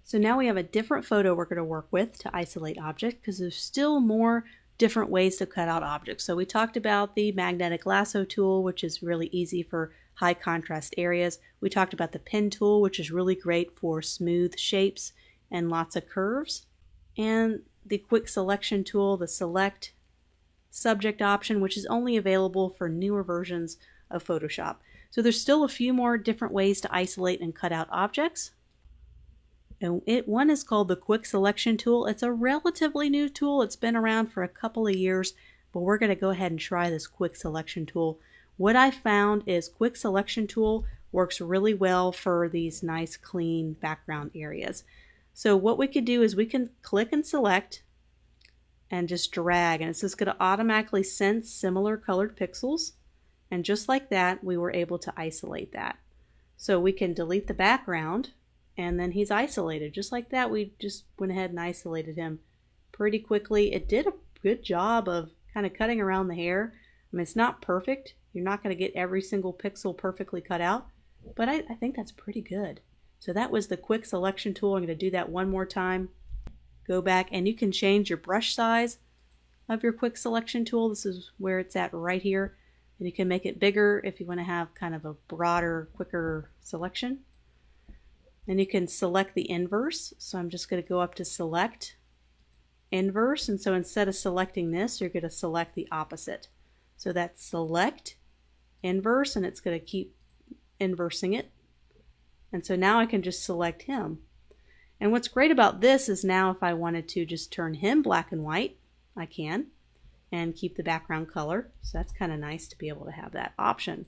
So now we have a different photo we're going to work with to isolate objects, because there's still more different ways to cut out objects. So we talked about the magnetic lasso tool, which is really easy for high contrast areas. We talked about the pen tool, which is really great for smooth shapes and lots of curves. And the quick selection tool, the select subject option, which is only available for newer versions of Photoshop. So there's still a few more different ways to isolate and cut out objects. And one is called the quick selection tool. It's a relatively new tool. It's been around for a couple of years, but we're going to go ahead and try this quick selection tool. What I found is quick selection tool works really well for these nice clean background areas. So what we could do is we can click and select and just drag, and it's just going to automatically sense similar colored pixels. And just like that, we were able to isolate that. So we can delete the background, and then he's isolated. Just like that, we just went ahead and isolated him pretty quickly. It did a good job of kind of cutting around the hair. I mean, it's not perfect. You're not going to get every single pixel perfectly cut out, but I think that's pretty good. So that was the quick selection tool. I'm going to do that one more time. Go back, and you can change your brush size of your quick selection tool. This is where it's at right here. And you can make it bigger if you want to have kind of a broader, quicker selection. And you can select the inverse. So I'm just going to go up to select inverse. And so instead of selecting this, you're going to select the opposite. So that's select inverse, and it's going to keep inversing it. And so now I can just select him. And what's great about this is now if I wanted to just turn him black and white, I can, and keep the background color. So that's kind of nice to be able to have that option.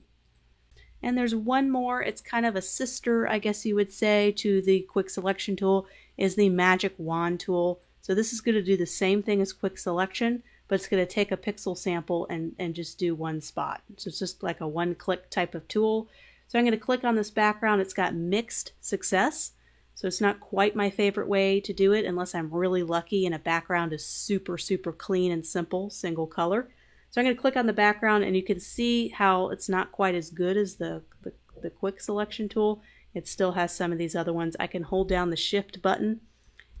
And there's one more. It's kind of a sister, I guess you would say, to the quick selection tool, is the magic wand tool. So this is going to do the same thing as quick selection, but it's going to take a pixel sample and just do one spot. So it's just like a one-click type of tool. So I'm going to click on this background. It's got mixed success. So it's not quite my favorite way to do it unless I'm really lucky and a background is super, super clean and simple, single color. So I'm going to click on the background, and you can see how it's not quite as good as the quick selection tool. It still has some of these other ones. I can hold down the shift button,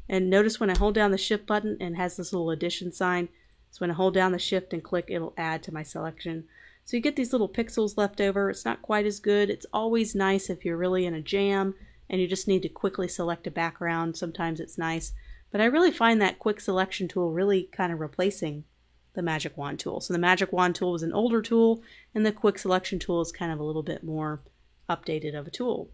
and notice when I hold down the shift button, and it has this little addition sign. So when I hold down the shift and click, it'll add to my selection. So you get these little pixels left over. It's not quite as good. It's always nice if you're really in a jam and you just need to quickly select a background. Sometimes it's nice, but I really find that quick selection tool really kind of replacing the magic wand tool. So the magic wand tool was an older tool, and the quick selection tool is kind of a little bit more updated of a tool.